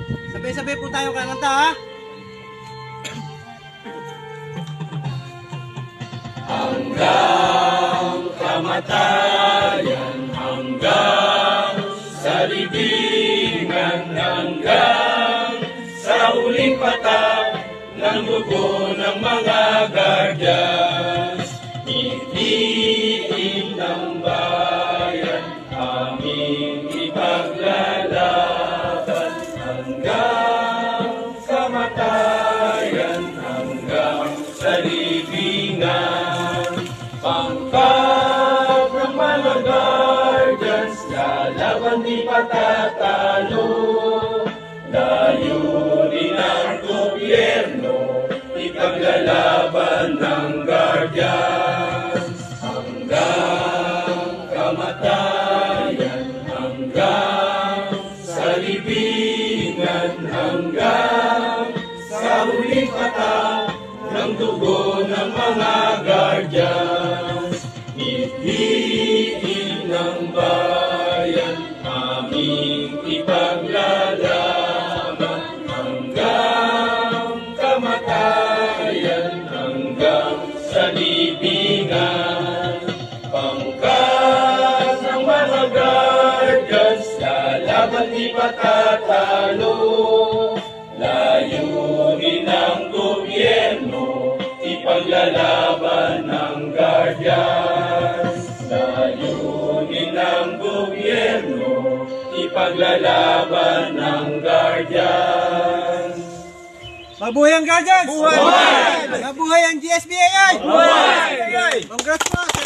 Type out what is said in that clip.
Sabay-sabay po tayo kakanta, ha? Hanggang kamatayan, hanggang sa libingan, hanggang sa huling patak ng dugo ng mga guardians. Itiin ng bayan, aming ipaglalaban hanggang kamatayan, hanggang sa libingan. Pangkat ng mga guardians, lalaban di patatalo. Layunin ng gobyerno, ipaglalaban ng guardians. Hanggang kamatayan, hanggang sa libingan, hanggang sa huling patak ng dugo ng mga guardians. Itiin ng bayan, aming ipaglalaban hanggang kamatayan, hanggang sa libingan. Pangkat ng mga guardians, lalaban di patatalo. Layunin ng gobyerno, ipaglalaban ng guardians. Layunin ng gobyerno, ipaglalaban ng guardians. Mabuhay ang guardians! Buhay! Mabuhay ang GSBAI! Buhay! Congrats po!